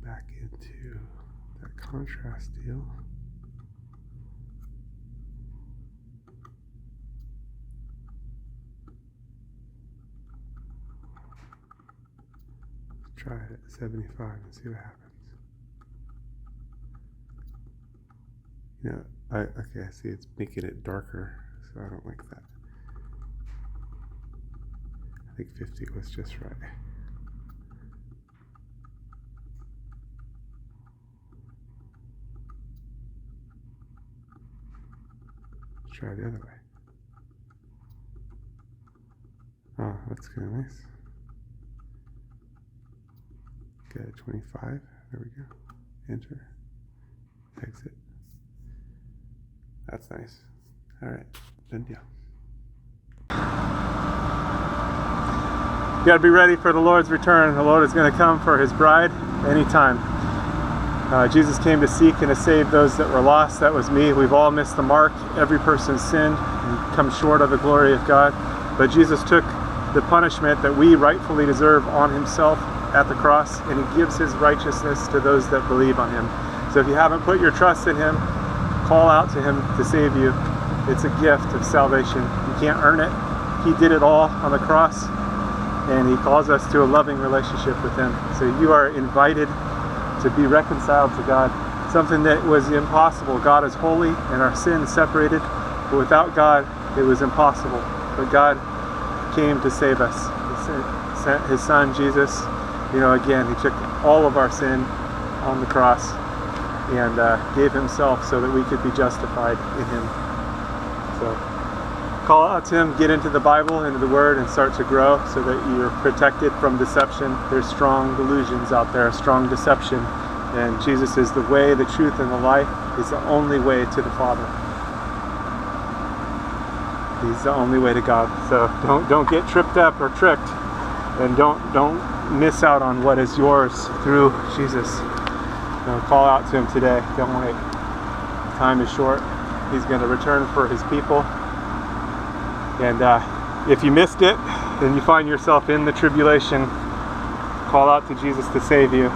back into that contrast deal. Try it at 75 and see what happens. You know, I see it's making it darker, so I don't like that. I think 50 was just right. Let's try the other way. Oh, that's kind of nice. Get 25. There we go. Enter. Exit. That's nice. All right. Done deal. You got to be ready for the Lord's return. The Lord is going to come for his bride anytime. Jesus came to seek and to save those that were lost. That was me. We've all missed the mark. Every person's sinned and come short of the glory of God. But Jesus took the punishment that we rightfully deserve on himself at the cross, and he gives his righteousness to those that believe on him. So if you haven't put your trust in him, call out to him to save you. It's a gift of salvation. You can't earn it. He did it all on the cross, and he calls us to a loving relationship with him. So you are invited to be reconciled to God, something that was impossible. God is holy and our sin separated, but without God it was impossible. But God came to save us. He sent his son Jesus. You know, again, he took all of our sin on the cross and gave himself so that we could be justified in him. So call out to him, get into the Bible, into the Word, and start to grow so that you're protected from deception. There's strong delusions out there, strong deception. And Jesus is the way, the truth, and the life. He's the only way to the Father. He's the only way to God. So don't get tripped up or tricked, and don't miss out on what is yours through Jesus. Call out to him today. Don't wait. Time is short. He's going to return for his people. And if you missed it, and you find yourself in the tribulation, call out to Jesus to save you.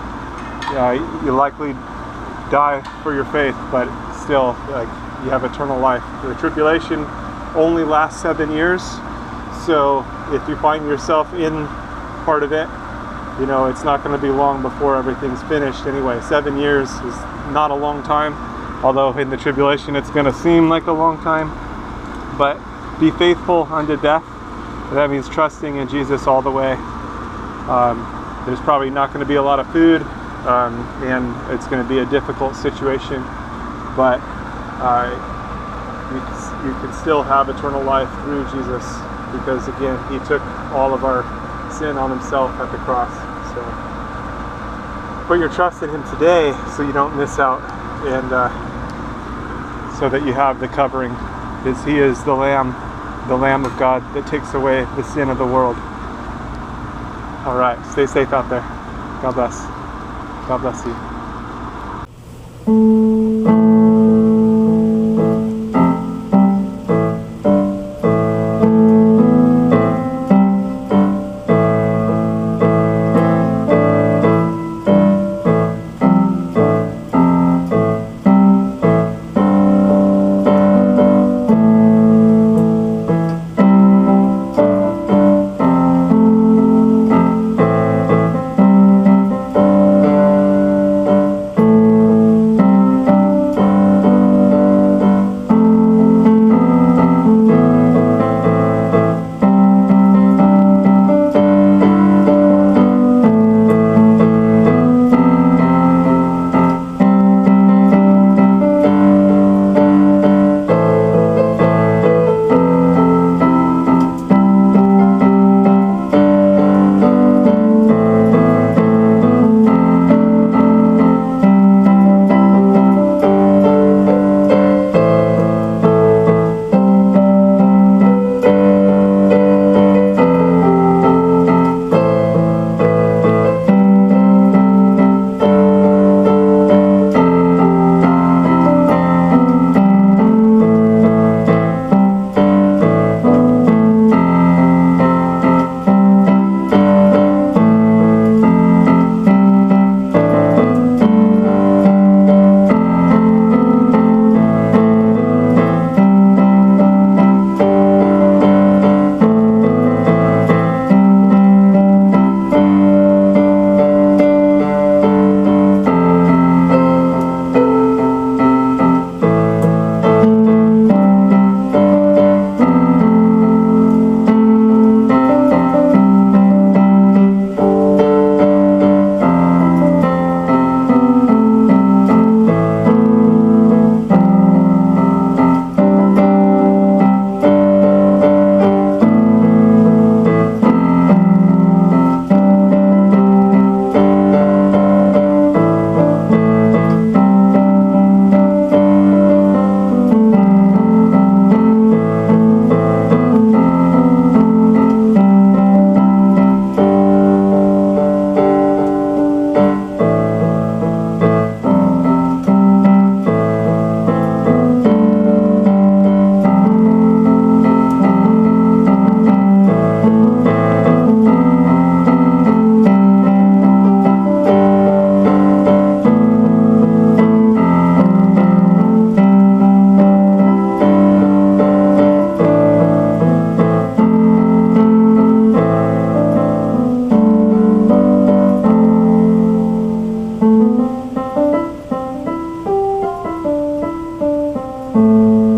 You'll likely die for your faith, but still, you have eternal life. The tribulation only lasts 7 years, so if you find yourself in part of it, it's not going to be long before everything's finished anyway. 7 years is not a long time, although in the tribulation it's going to seem like a long time. But be faithful unto death. That means trusting in Jesus all the way. There's probably not going to be a lot of food, and it's going to be a difficult situation, but you can still have eternal life through Jesus, because again, he took all of our sin on himself at the cross. So put your trust in him today so you don't miss out, and so that you have the covering, because he is the Lamb of God that takes away the sin of the world. All right, stay safe out there. God bless. God bless you.